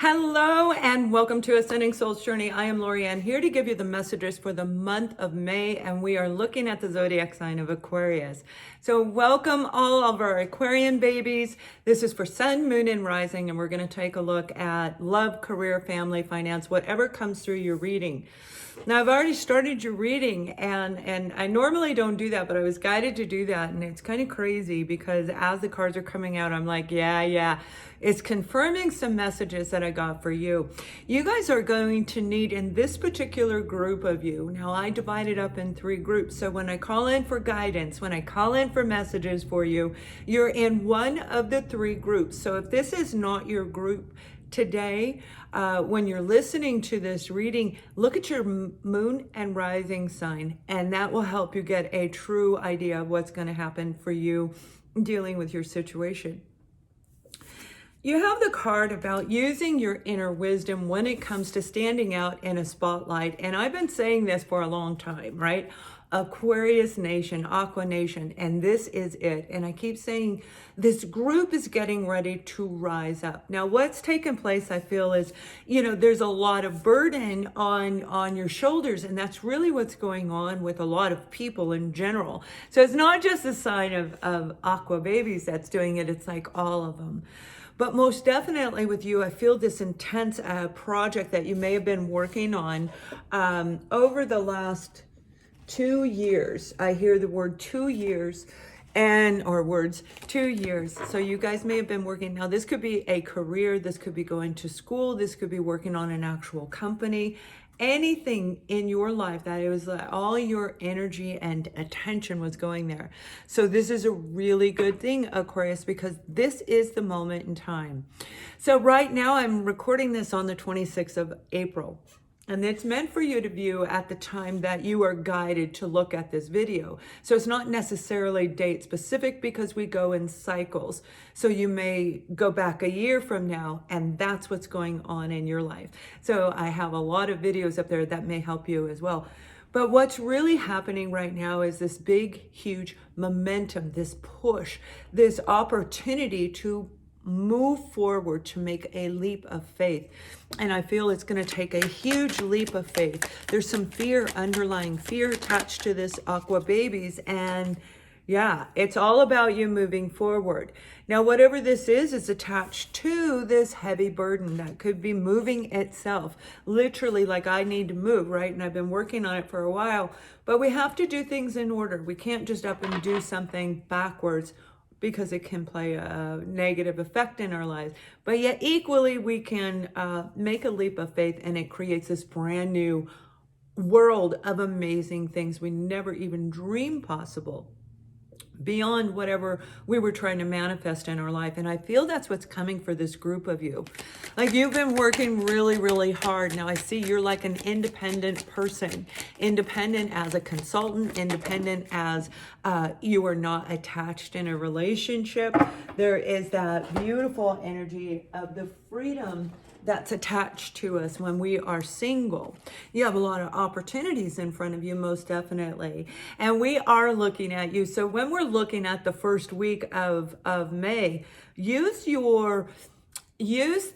Hello and welcome to Ascending Souls Journey. I am Lorianne, here to give you the messages for the month of May, and we are looking at the zodiac sign of Aquarius. So welcome all of our Aquarian babies. This is for Sun, Moon, and Rising, and we're going to take a look at love, career, family, finance, whatever comes through your reading. Now, I've already started your reading, and I normally don't do that, but I was guided to do that, and it's kind of crazy because as the cards are coming out, I'm like, yeah, it's confirming some messages that I got for you. You guys are going to need, in this particular group of you, now I divide it up in 3 groups, so when I call in for guidance, when I call in for messages for you, you're in one of the 3 groups. So if this is not your group today, when you're listening to this reading, look at your moon and rising sign, and that will help you get a true idea of what's going to happen for you dealing with your situation. You have the card about using your inner wisdom when it comes to standing out in a spotlight. And I've been saying this for a long time, right? Aquarius Nation, Aqua Nation, and this is it. And I keep saying this group is getting ready to rise up. Now, what's taken place, I feel, is, there's a lot of burden on your shoulders, and that's really what's going on with a lot of people in general. So it's not just a sign of Aqua babies that's doing it, it's like all of them. But most definitely with you, I feel this intense project that you may have been working on over the last 2 years. I hear the word 2 years or words 2 years. So you guys may have been working. Now this could be a career. This could be going to school. This could be working on an actual company. Anything in your life that it was like all your energy and attention was going there. So this is a really good thing, Aquarius, because this is the moment in time. So right now I'm recording this on the 26th of April. And it's meant for you to view at the time that you are guided to look at this video. So it's not necessarily date specific because we go in cycles. So you may go back a year from now and that's what's going on in your life. So I have a lot of videos up there that may help you as well. But what's really happening right now is this big, huge momentum, this push, this opportunity to move forward, to make a leap of faith. And I feel it's going to take a huge leap of faith. There's some fear, underlying fear attached to this Aqua babies. And yeah, it's all about you moving forward. Now, whatever this is attached to this heavy burden that could be moving itself. Literally, like I need to move, right? And I've been working on it for a while. But we have to do things in order. We can't just up and do something backwards, because it can play a negative effect in our lives. But yet equally, we can make a leap of faith, and it creates this brand new world of amazing things we never even dreamed possible, beyond whatever we were trying to manifest in our life. And I feel that's what's coming for this group of you. Like, you've been working really, really hard. Now I see you're like an independent person, independent as a consultant, independent as you are not attached in a relationship. There is that beautiful energy of the freedom that's attached to us when we are single. You have a lot of opportunities in front of you, most definitely. And we are looking at you. So when we're looking at the first week of May, use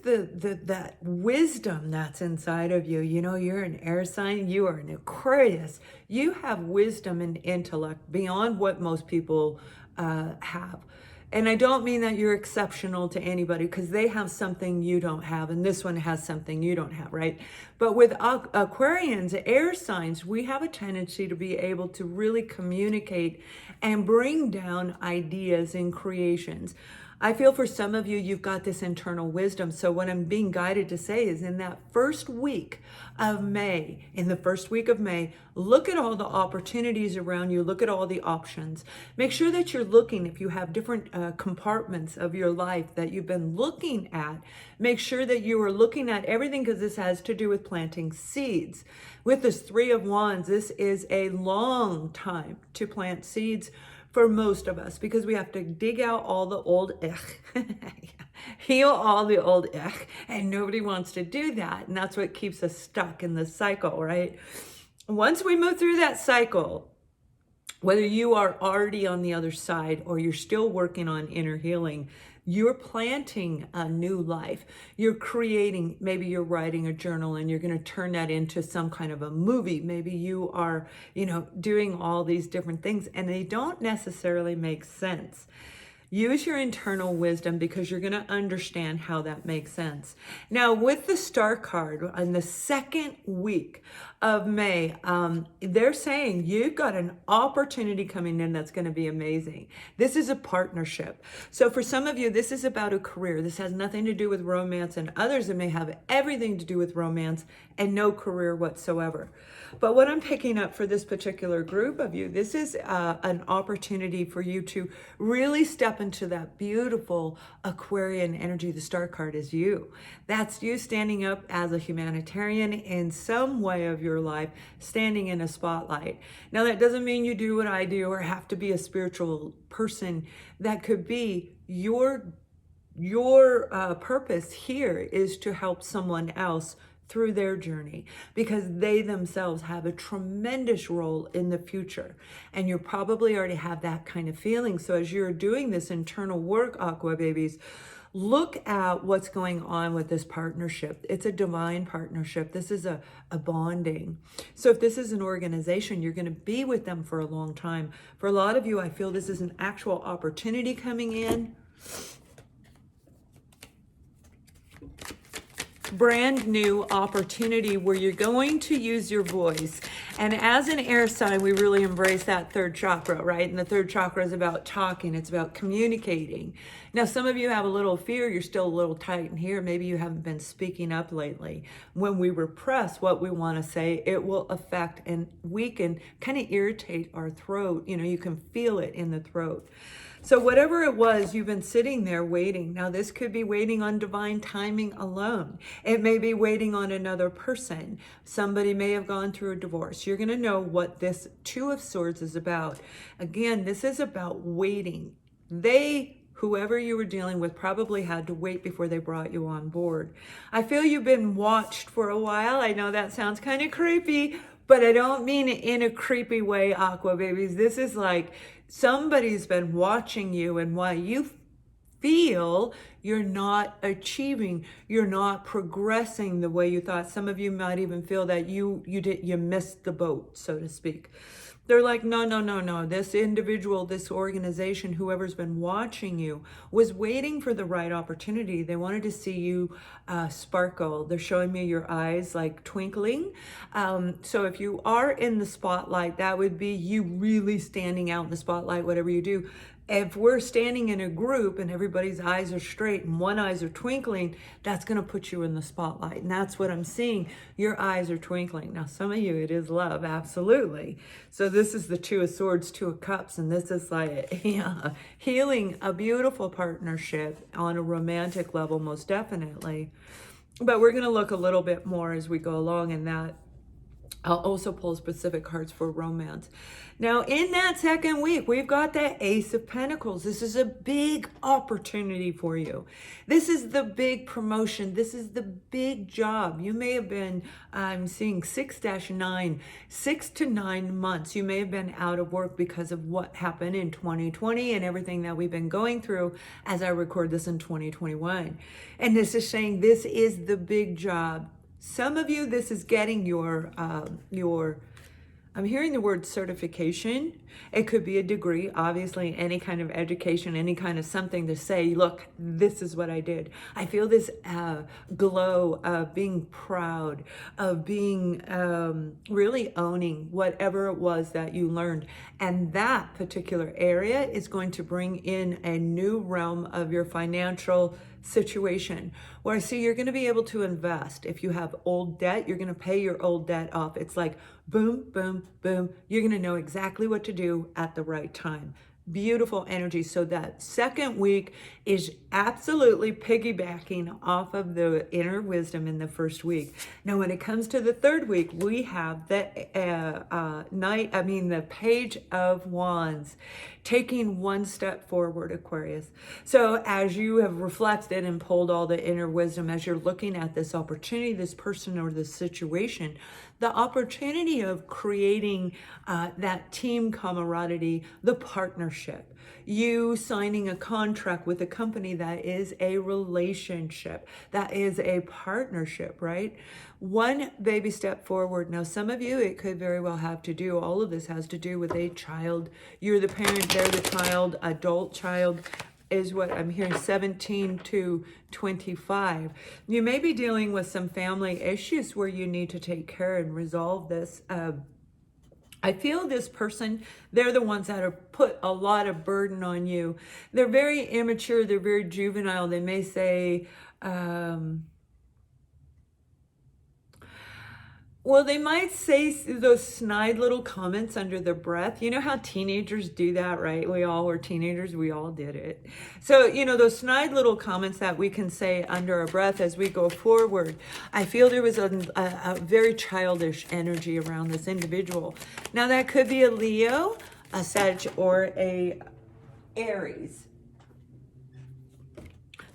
that wisdom that's inside of you. You're an air sign, you are an Aquarius. You have wisdom and intellect beyond what most people have. And I don't mean that you're exceptional to anybody, because they have something you don't have, and this one has something you don't have, right? But with Aquarians, air signs, we have a tendency to be able to really communicate and bring down ideas and creations. I feel for some of you, you've got this internal wisdom. So what I'm being guided to say is, in that first week of May, look at all the opportunities around you. Look at all the options. Make sure that you're looking, if you have different compartments of your life that you've been looking at, make sure that you are looking at everything, because this has to do with planting seeds. With this 3 of Wands, this is a long time to plant seeds for most of us, because we have to dig out all the old heal all the old and nobody wants to do that. And that's what keeps us stuck in the cycle, right? Once we move through that cycle, whether you are already on the other side or you're still working on inner healing, You're planting a new life. You're creating, maybe you're writing a journal and you're going to turn that into some kind of a movie. Maybe you are, doing all these different things and they don't necessarily make sense. Use your internal wisdom because you're going to understand how that makes sense. Now, with the Star card on the second week of May, they're saying you've got an opportunity coming in that's going to be amazing. This is a partnership. So for some of you, this is about a career. This has nothing to do with romance, and others it may have everything to do with romance and no career whatsoever. But what I'm picking up for this particular group of you, this is an opportunity for you to really step into that beautiful Aquarian energy. The Star card is you. That's you standing up as a humanitarian in some way of your life, standing in a spotlight. Now, that doesn't mean you do what I do or have to be a spiritual person. That could be your purpose here is to help someone else through their journey, because they themselves have a tremendous role in the future. And you probably already have that kind of feeling. So as you're doing this internal work, Aqua babies, look at what's going on with this partnership. It's a divine partnership. This is a bonding. So if this is an organization, you're going to be with them for a long time. For a lot of you, I feel this is an actual opportunity coming in. Brand new opportunity where you're going to use your voice. And as an air sign, we really embrace that third chakra, right? And the third chakra is about talking. It's about communicating. Now, some of you have a little fear. You're still a little tight in here. Maybe you haven't been speaking up lately. When we repress what we want to say, it will affect and weaken, kind of irritate our throat. You can feel it in the throat. So whatever it was, you've been sitting there waiting. Now, this could be waiting on divine timing alone. It may be waiting on another person. Somebody may have gone through a divorce. You're going to know what this Two of Swords is about. Again, this is about waiting. Whoever you were dealing with probably had to wait before they brought you on board. I feel you've been watched for a while. I know that sounds kind of creepy, but I don't mean it in a creepy way, Aqua babies. This is like somebody's been watching you, and why you feel you're not achieving, you're not progressing the way you thought. Some of you might even feel that you missed the boat, so to speak. They're like, no. This individual, this organization, whoever's been watching you was waiting for the right opportunity. They wanted to see you sparkle. They're showing me your eyes like twinkling. So if you are in the spotlight, that would be you really standing out in the spotlight, whatever you do. If we're standing in a group and everybody's eyes are straight and one eyes are twinkling, that's going to put you in the spotlight. And that's what I'm seeing. Your eyes are twinkling. Now, some of you, it is love. Absolutely. So this is the Two of Swords, Two of Cups. And this is like healing a beautiful partnership on a romantic level, most definitely. But we're going to look a little bit more as we go along in that. I'll also pull specific cards for romance. Now, in that second week, we've got the Ace of Pentacles. This is a big opportunity for you. This is the big promotion. This is the big job. You may have been, I'm seeing 6-9, 6 to 9 months. You may have been out of work because of what happened in 2020 and everything that we've been going through as I record this in 2021. And this is saying this is the big job. Some of you, this is getting your, I'm hearing the word certification. It could be a degree, obviously, any kind of education, any kind of something to say, look, this is what I did. I feel this glow of being proud, of being really owning whatever it was that you learned. And that particular area is going to bring in a new realm of your financial situation, where I see you're going to be able to invest. If you have old debt, you're going to pay your old debt off. It's like boom, boom, boom. You're going to know exactly what to do at the right time. Beautiful energy. So that second week is absolutely piggybacking off of the inner wisdom in the first week. Now, when it comes to the third week, we have the the Page of Wands, taking one step forward, Aquarius. So as you have reflected and pulled all the inner wisdom, as you're looking at this opportunity, this person or this situation, the opportunity of creating that team camaraderie, the partnership, partnership. You signing a contract with a company that is a relationship, that is a partnership, right? One baby step forward. Now, some of you, it could very well have to do, all of this has to do with a child. You're the parent, they're the child, adult child is what I'm hearing, 17 to 25. You may be dealing with some family issues where you need to take care and resolve this. I feel this person, they're the ones that have put a lot of burden on you. They're very immature, they're very juvenile. They may say, well, they might say those snide little comments under their breath. You know how teenagers do that, right? We all were teenagers. We all did it. So, you know, those snide little comments that we can say under our breath as we go forward. I feel there was a very childish energy around this individual. Now, that could be a Leo, a Sag, or a Aries.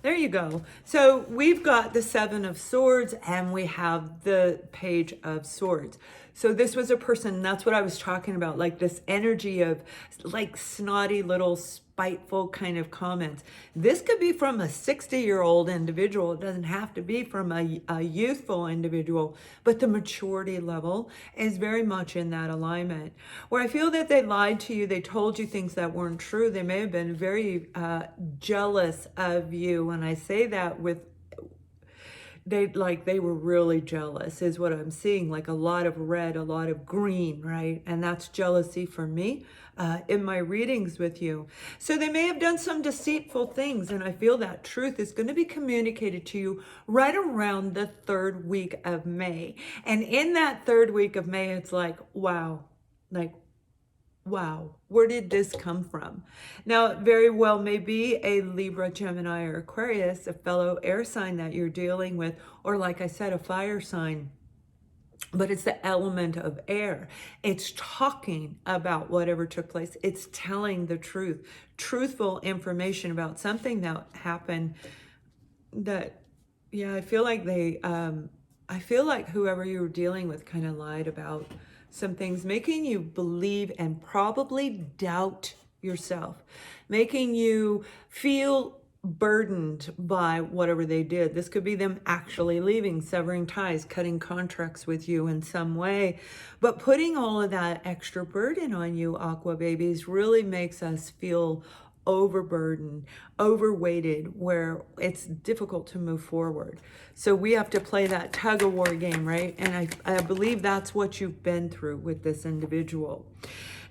There you go. So we've got the Seven of Swords and we have the Page of Swords. So this was a person, that's what I was talking about, like this energy of like snotty little spiteful kind of comments. This could be from a 60-year-old individual. It doesn't have to be from a youthful individual, but the maturity level is very much in that alignment. Where I feel that they lied to you, they told you things that weren't true. They may have been very jealous of you. When I say that with they were really jealous is what I'm seeing, like a lot of red, a lot of green, right? And that's jealousy for me in my readings with you. So they may have done some deceitful things, and I feel that truth is going to be communicated to you right around the 3rd week of May. And in that 3rd week of May, it's like, wow, where did this come from? Now, it very well may be a Libra, Gemini, or Aquarius, a fellow air sign that you're dealing with, or like I said, a fire sign. But it's the element of air. It's talking about whatever took place. It's telling the truth, truthful information about something that happened that, yeah, I feel like whoever you were dealing with kind of lied about some things, making you believe and probably doubt yourself, making you feel burdened by whatever they did. This could be them actually leaving, severing ties, cutting contracts with you in some way. But putting all of that extra burden on you, Aqua babies, really makes us feel overburdened, overweighted, where it's difficult to move forward. So we have to play that tug of war game, right? And I believe that's what you've been through with this individual.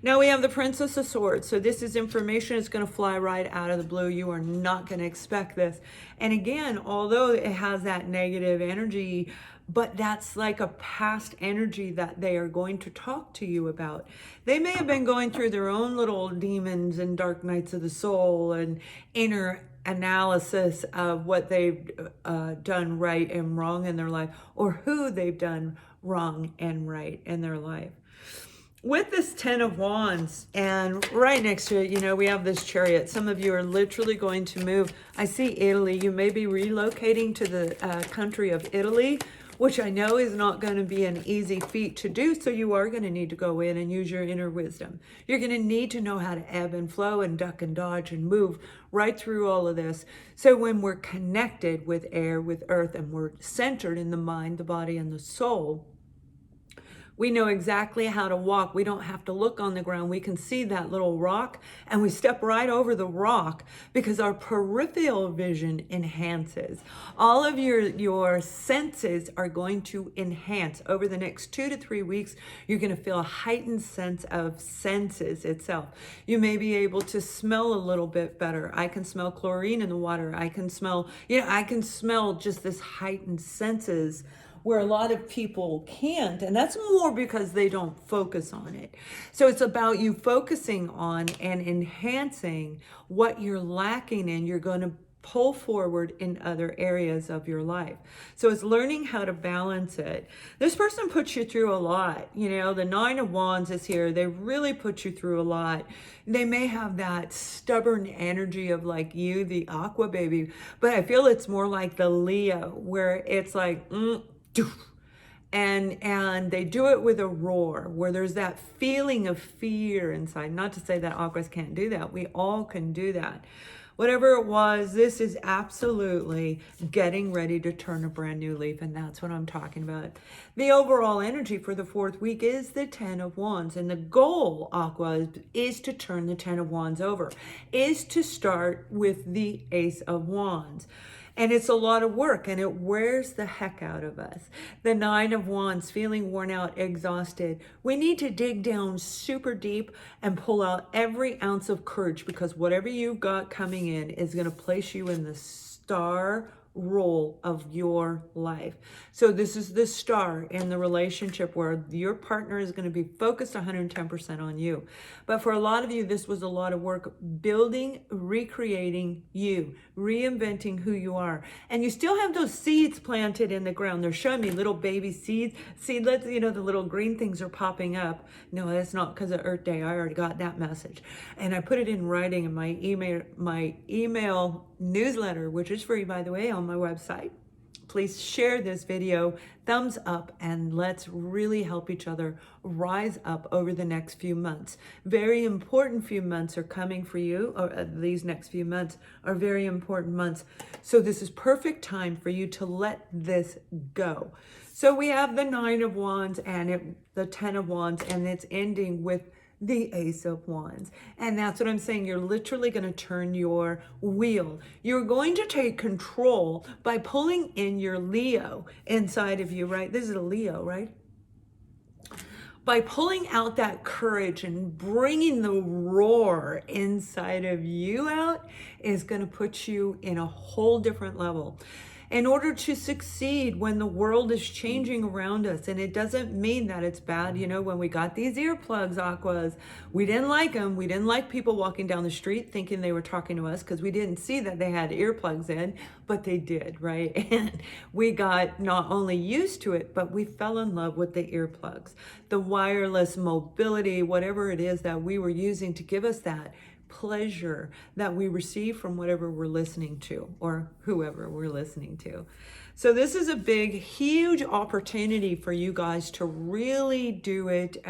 Now we have the Princess of Swords. So this is information that's going to fly right out of the blue. You are not going to expect this. And again, although it has that negative energy, but that's like a past energy that they are going to talk to you about. They may have been going through their own little demons and dark nights of the soul and inner analysis of what they've done right and wrong in their life, or who they've done wrong and right in their life. With this 10 of Wands, and right next to it, you know, we have this Chariot. Some of you are literally going to move. I see Italy. You may be relocating to the country of Italy, which I know is not going to be an easy feat to do. So you are going to need to go in and use your inner wisdom. You're going to need to know how to ebb and flow and duck and dodge and move right through all of this. So when we're connected with air, with earth, and we're centered in the mind, the body, and the soul, we know exactly how to walk. We don't have to look on the ground. We can see that little rock and we step right over the rock because our peripheral vision enhances. All of your senses are going to enhance. Over the next 2 to 3 weeks, you're going to feel a heightened sense of senses itself. You may be able to smell a little bit better. I can smell chlorine in the water. I can smell just this heightened senses where a lot of people can't, and that's more because they don't focus on it. So it's about you focusing on and enhancing what you're lacking in. You're going to pull forward in other areas of your life. So it's learning how to balance it. This person puts you through a lot. You know, the 9 of Wands is here. They really put you through a lot. They may have that stubborn energy of like you, the Aqua baby, but I feel it's more like the Leo, where it's like, and they do it with a roar where there's that feeling of fear inside. Not to say that Aquas can't do that. We all can do that. Whatever it was, this is absolutely getting ready to turn a brand new leaf, and that's what I'm talking about. The overall energy for the 4th week is the 10 of Wands, and the goal, Aqua, is to turn the 10 of Wands over, is to start with the Ace of Wands. And it's a lot of work, and it wears the heck out of us. The 9 of Wands, feeling worn out, exhausted. We need to dig down super deep and pull out every ounce of courage, because whatever you've got coming in is going to place you in the star role of your life. So this is the star in the relationship where your partner is going to be focused 110% on you. But for a lot of you, this was a lot of work building, recreating you, reinventing who you are. And you still have those seeds planted in the ground. They're showing me little baby seedlets, you know, the little green things are popping up. No, that's not because of Earth Day. I already got that message. And I put it in writing in my email newsletter, which is free, by the way, on my website. Please share this video, thumbs up, and let's really help each other rise up over the next few months. Very important few months are coming for you, or these next few months are very important months. So this is perfect time for you to let this go. So we have the 9 of Wands and the 10 of Wands, and it's ending with the Ace of Wands. And that's what I'm saying. You're literally going to turn your wheel. You're going to take control by pulling in your Leo inside of you, right? This is a Leo, right? By pulling out that courage and bringing the roar inside of you out is going to put you in a whole different level. In order to succeed when the world is changing around us, and it doesn't mean that it's bad. You know, when we got these earplugs, Aquas, we didn't like them. We didn't like people walking down the street thinking they were talking to us because we didn't see that they had earplugs in, but they did, right? And we got not only used to it, but we fell in love with the earplugs, the wireless mobility, whatever it is that we were using to give us that pleasure that we receive from whatever we're listening to or whoever we're listening to. So this is a big, huge opportunity for you guys to really do it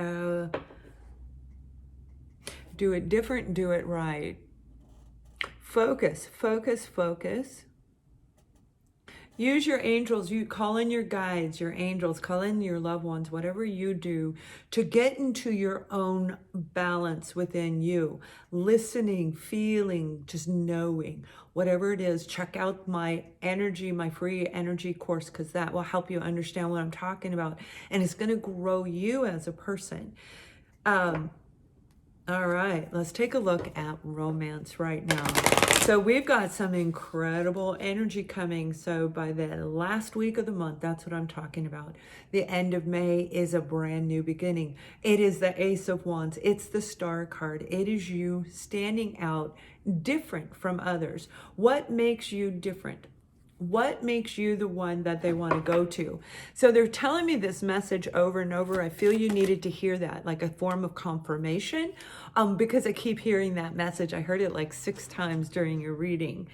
different, do it right. Focus, focus, focus. Use your angels, you call in your guides, your angels, call in your loved ones, whatever you do to get into your own balance within you. Listening, feeling, just knowing, whatever it is. Check out my energy, my free energy course, because that will help you understand what I'm talking about. And it's going to grow you as a person. All right, let's take a look at romance right now. So we've got some incredible energy coming. So by the last week of the month, that's what I'm talking about. The end of May is a brand new beginning. It is the Ace of Wands. It's the Star card. It is you standing out different from others. What makes you different? What makes you the one that they want to go to? So they're telling me this message over and over. I feel you needed to hear that, like a form of confirmation, because I keep hearing that message. I heard it like 6 times during your reading.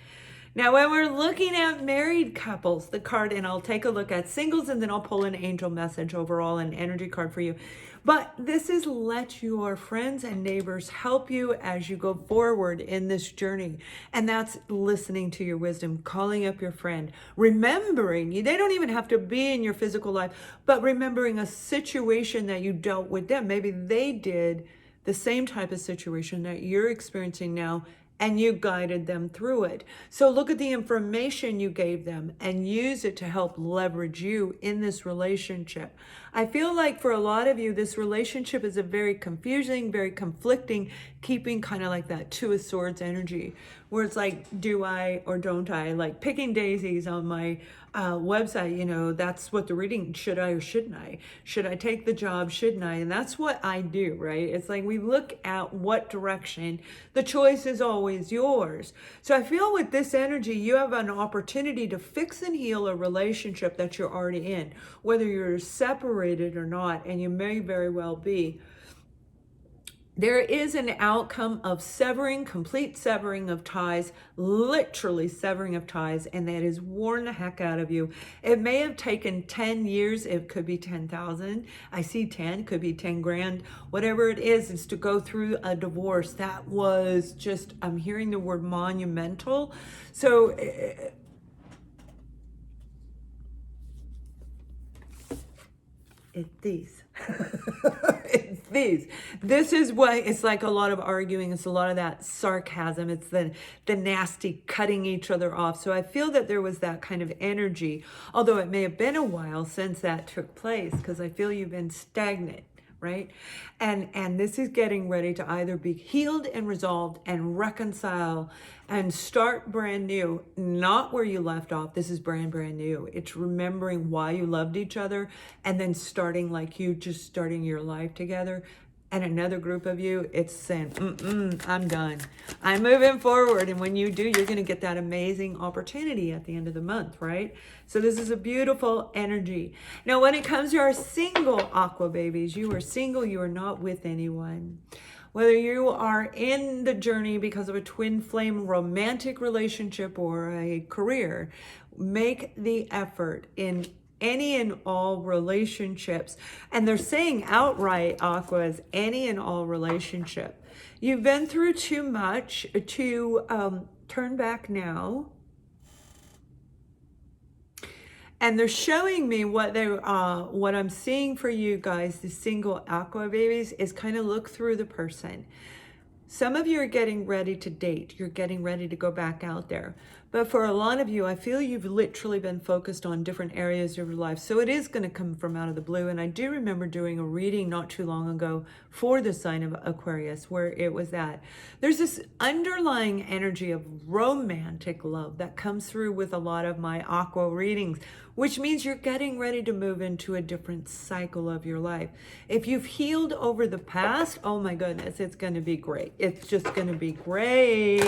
Now, when we're looking at married couples, the card, and I'll take a look at singles, and then I'll pull an angel message overall, an energy card for you. But this is let your friends and neighbors help you as you go forward in this journey. And that's listening to your wisdom, calling up your friend, remembering, they don't even have to be in your physical life, but remembering a situation that you dealt with them. Maybe they did the same type of situation that you're experiencing now, and you guided them through it. So look at the information you gave them and use it to help leverage you in this relationship. I feel like for a lot of you, this relationship is a very confusing, very conflicting, keeping kind of like that 2 of Swords energy, where it's like, do I or don't I? Like picking daisies on my website, you know, that's what the reading, should I or shouldn't I? Should I take the job, shouldn't I? And that's what I do, right? It's like we look at what direction, the choice is always yours. So I feel with this energy, you have an opportunity to fix and heal a relationship that you're already in, whether you're separated or not, and you may very well be. There is an outcome of severing, complete severing of ties, literally severing of ties, and that has worn the heck out of you. It may have taken 10 years. It could be 10,000. I see 10, could be 10 grand. Whatever it is to go through a divorce. That was just, I'm hearing the word monumental. So it's these. It's these. This is what it's like. A lot of arguing. It's a lot of that sarcasm. It's the nasty cutting each other off. So I feel that there was that kind of energy, although it may have been a while since that took place, because I feel you've been stagnant, right? And this is getting ready to either be healed and resolved and reconcile and start brand new, not where you left off. This is brand new. It's remembering why you loved each other and then starting like you just starting your life together. And another group of you, it's saying, I'm done. I'm moving forward. And when you do, you're going to get that amazing opportunity at the end of the month, right? So this is a beautiful energy. Now, when it comes to our single Aqua babies, you are single, you are not with anyone. Whether you are in the journey because of a twin flame romantic relationship or a career, make the effort in any and all relationships. And they're saying outright, Aquas, any and all relationship. You've been through too much to turn back now. And they're showing me what I'm seeing for you guys, the single Aqua babies, is kind of look through the person. Some of you are getting ready to date. You're getting ready to go back out there. But for a lot of you, I feel you've literally been focused on different areas of your life. So it is going to come from out of the blue. And I do remember doing a reading not too long ago for the sign of Aquarius, where it was that there's this underlying energy of romantic love that comes through with a lot of my Aqua readings, which means you're getting ready to move into a different cycle of your life. If you've healed over the past, oh my goodness, it's going to be great. It's just going to be great.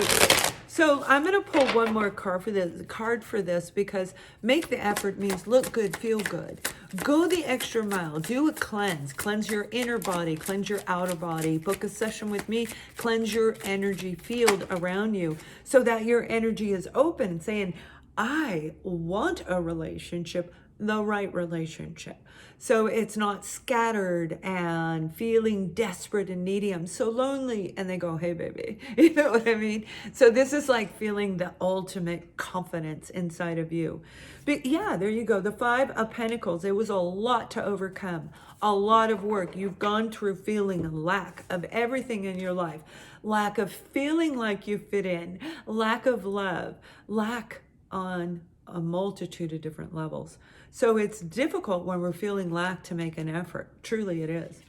So I'm going to pull one more card for this because make the effort means look good, feel good. Go the extra mile. Do a cleanse. Cleanse your inner body. Cleanse your outer body. Book a session with me. Cleanse your energy field around you so that your energy is open and saying, I want a relationship, the right relationship. So it's not scattered and feeling desperate and needy. I'm so lonely. And they go, hey, baby. You know what I mean? So this is like feeling the ultimate confidence inside of you. But yeah, there you go. The 5 of Pentacles. It was a lot to overcome. A lot of work. You've gone through feeling a lack of everything in your life. Lack of feeling like you fit in. Lack of love. Lack on a multitude of different levels. So it's difficult when we're feeling lack to make an effort. Truly it is.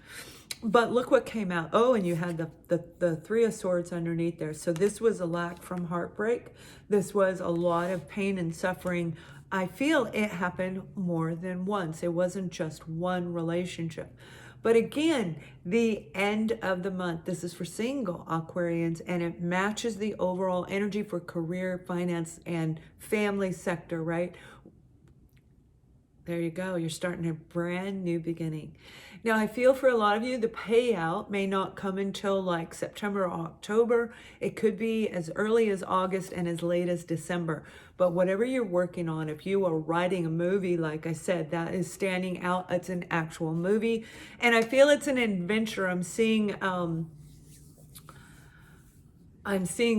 But look what came out. Oh, and you had the 3 of Swords underneath there. So this was a lack from heartbreak. This was a lot of pain and suffering. I feel it happened more than once. It wasn't just one relationship. But again, the end of the month, this is for single Aquarians, and it matches the overall energy for career, finance, and family sector, right? There you go. You're starting a brand new beginning. Now, I feel for a lot of you, the payout may not come until like September or October. It could be as early as August and as late as December. But whatever you're working on, if you are writing a movie, like I said, that is standing out. It's an actual movie. And I feel it's an adventure. I'm seeing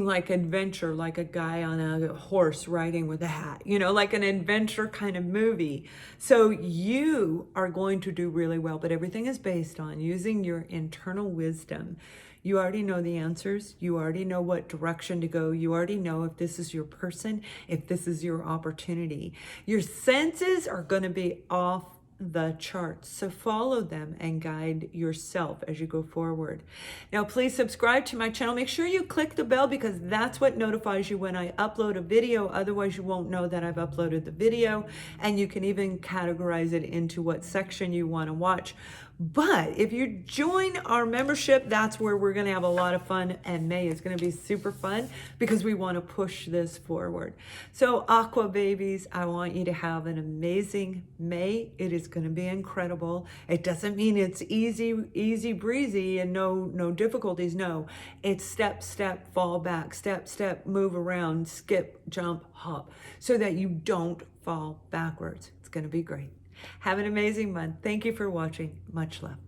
like adventure, like a guy on a horse riding with a hat, you know, like an adventure kind of movie. So you are going to do really well, but everything is based on using your internal wisdom. You already know the answers. You already know what direction to go. You already know if this is your person, if this is your opportunity. Your senses are going to be off the charts. So follow them and guide yourself as you go forward. Now, please subscribe to my channel. Make sure you click the bell because that's what notifies you when I upload a video. Otherwise, you won't know that I've uploaded the video, and you can even categorize it into what section you want to watch. But if you join our membership, that's where we're going to have a lot of fun, and May is going to be super fun because we want to push this forward. So Aqua babies, I want you to have an amazing May. It is going to be incredible. It doesn't mean it's easy breezy and no difficulties. No, it's step, fall back, step, move around, skip, jump, hop, so that you don't fall backwards. It's going to be great. Have an amazing month. Thank you for watching. Much love.